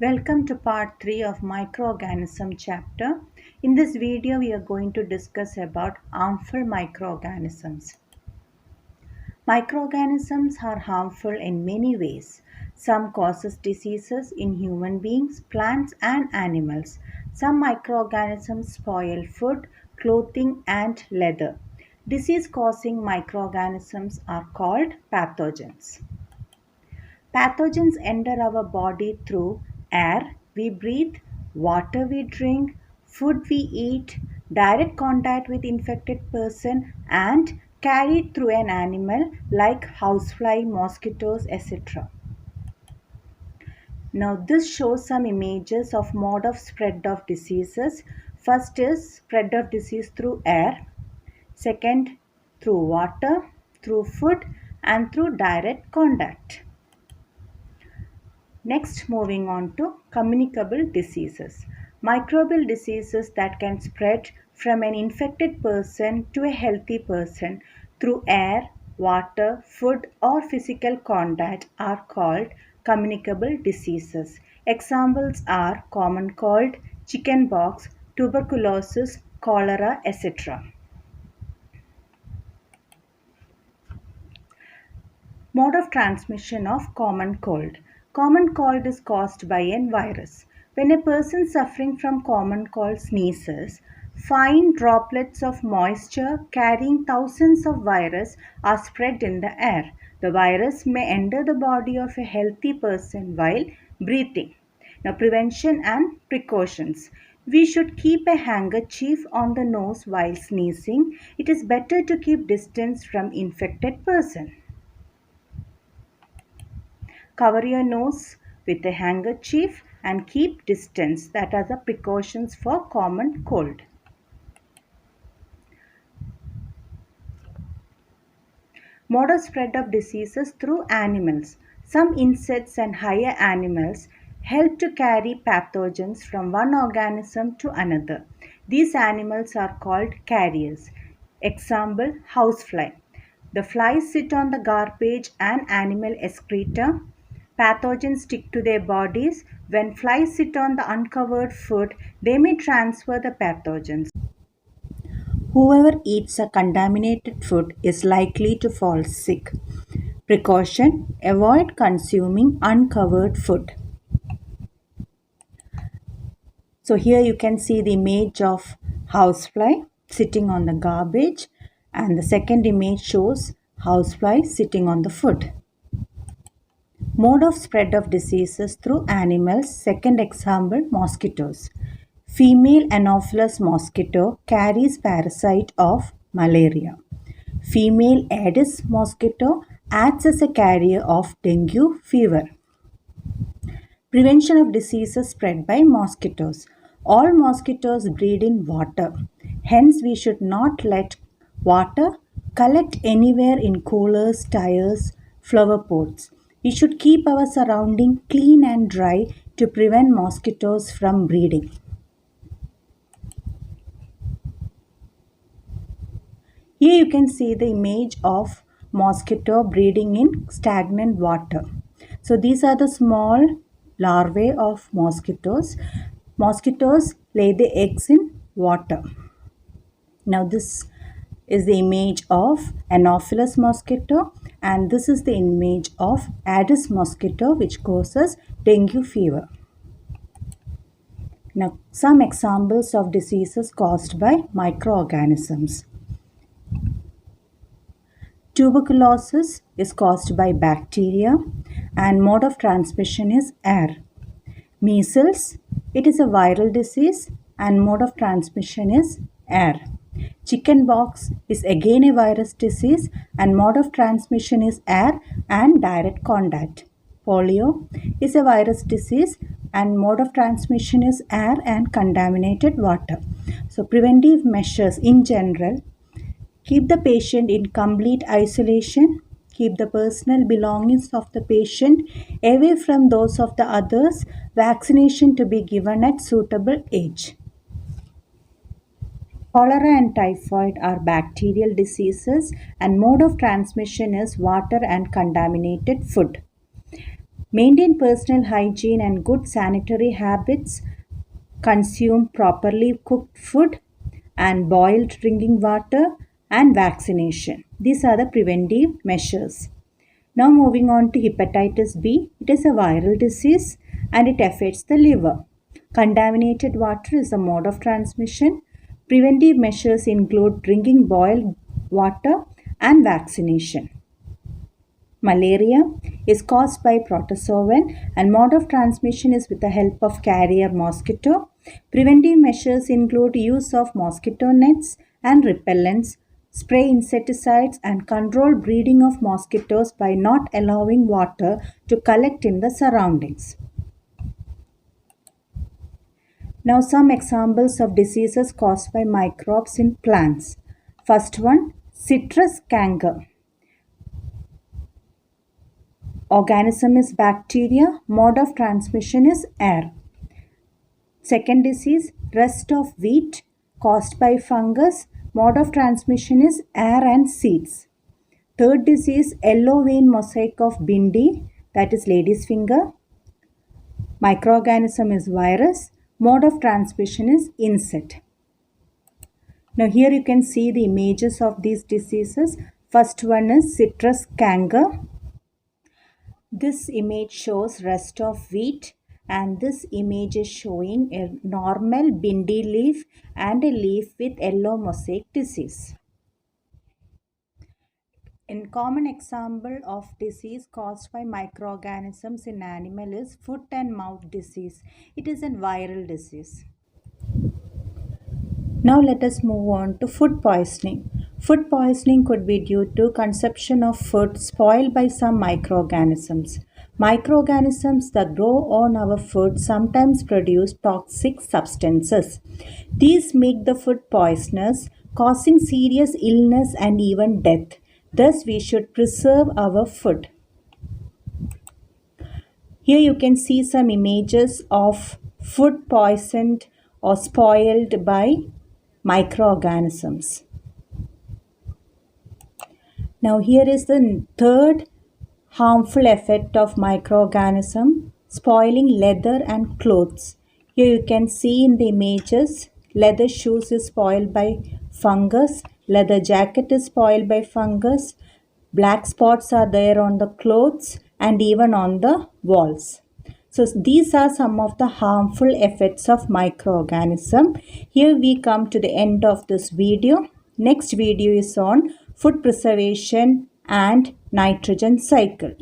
Welcome to part 3 of microorganism chapter. In this video we are going to discuss about harmful microorganisms. Microorganisms are harmful in many ways. Some causes diseases in human beings, plants and animals. Some microorganisms spoil food, clothing and leather. Disease causing microorganisms are called pathogens. Pathogens enter our body through air we breathe, water we drink, food we eat, direct contact with infected person and carried through an animal like housefly, mosquitoes, etc. Now this shows some images of mode of spread of diseases. First is spread of disease through air, second through water, through food and through direct contact. Next, moving on to communicable diseases. Microbial diseases that can spread from an infected person to a healthy person through air, water, food, or physical contact are called communicable diseases. Examples are common cold, chickenpox, tuberculosis, cholera, etc. Mode of transmission of common cold. Common cold is caused by a virus. When a person suffering from common cold sneezes, fine droplets of moisture carrying thousands of virus are spread in the air. The virus may enter the body of a healthy person while breathing. Now, prevention and precautions. We should keep a handkerchief on the nose while sneezing. It is better to keep distance from infected person. Cover your nose with a handkerchief and keep distance. That are the precautions for common cold. Mode of spread of diseases through animals. Some insects and higher animals help to carry pathogens from one organism to another. These animals are called carriers. Example, housefly. The flies sit on the garbage and animal excreta. Pathogens stick to their bodies. When flies sit on the uncovered food, they may transfer the pathogens. Whoever eats a contaminated food is likely to fall sick. Precaution: avoid consuming uncovered food. So here you can see the image of housefly sitting on the garbage, and the second image shows housefly sitting on the food. Mode of spread of diseases through animals. Second example, mosquitoes. Female Anopheles mosquito carries parasite of malaria. Female Aedes mosquito acts as a carrier of dengue fever. Prevention of diseases spread by mosquitoes. All mosquitoes breed in water. Hence, we should not let water collect anywhere in coolers, tires, flower pots. We should keep our surrounding clean and dry to prevent mosquitoes from breeding. Here you can see the image of mosquito breeding in stagnant water. So these are the small larvae of mosquitoes. Mosquitoes lay the eggs in water. Now this is the image of Anopheles mosquito, and this is the image of Aedes mosquito, which causes dengue fever. Now some examples of diseases caused by microorganisms. Tuberculosis is caused by bacteria and mode of transmission is air. Measles, it is a viral disease and mode of transmission is air. Chickenpox is again a virus disease and mode of transmission is air and direct contact. Polio is a virus disease and mode of transmission is air and contaminated water. So preventive measures in general: keep the patient in complete isolation. Keep the personal belongings of the patient away from those of the others. Vaccination to be given at suitable age. Cholera and typhoid are bacterial diseases and mode of transmission is water and contaminated food. Maintain personal hygiene and good sanitary habits. Consume properly cooked food and boiled drinking water and vaccination. These are the preventive measures. Now moving on to hepatitis B. It is a viral disease and it affects the liver. Contaminated water is a mode of transmission. Preventive measures include drinking boiled water and vaccination. Malaria is caused by protozoan and mode of transmission is with the help of carrier mosquito. Preventive measures include use of mosquito nets and repellents, spray insecticides and control breeding of mosquitoes by not allowing water to collect in the surroundings. Now some examples of diseases caused by microbes in plants. First one, citrus canker. Organism is bacteria. Mode of transmission is air. Second disease, rust of wheat caused by fungus. Mode of transmission is air and seeds. Third disease, yellow vein mosaic of bindi, that is lady's finger. Microorganism is virus. Mode of transmission is insect. Now here you can see the images of these diseases. First one is citrus canker. This image shows rust of wheat and this image is showing a normal bindi leaf and a leaf with yellow mosaic disease. A common example of disease caused by microorganisms in animal is foot and mouth disease. It is a viral disease. Now let us move on to food poisoning. Food poisoning could be due to consumption of food spoiled by some microorganisms. Microorganisms that grow on our food sometimes produce toxic substances. These make the food poisonous, causing serious illness and even death. Thus, we should preserve our food. Here you can see some images of food poisoned or spoiled by microorganisms. Now here is the third harmful effect of microorganism, spoiling leather and clothes. Here you can see in the images, leather shoes is spoiled by fungus, leather jacket is spoiled by fungus, black spots are there on the clothes and even on the walls. So these are some of the harmful effects of microorganism. Here we come to the end of this video. Next video is on food preservation and nitrogen cycle.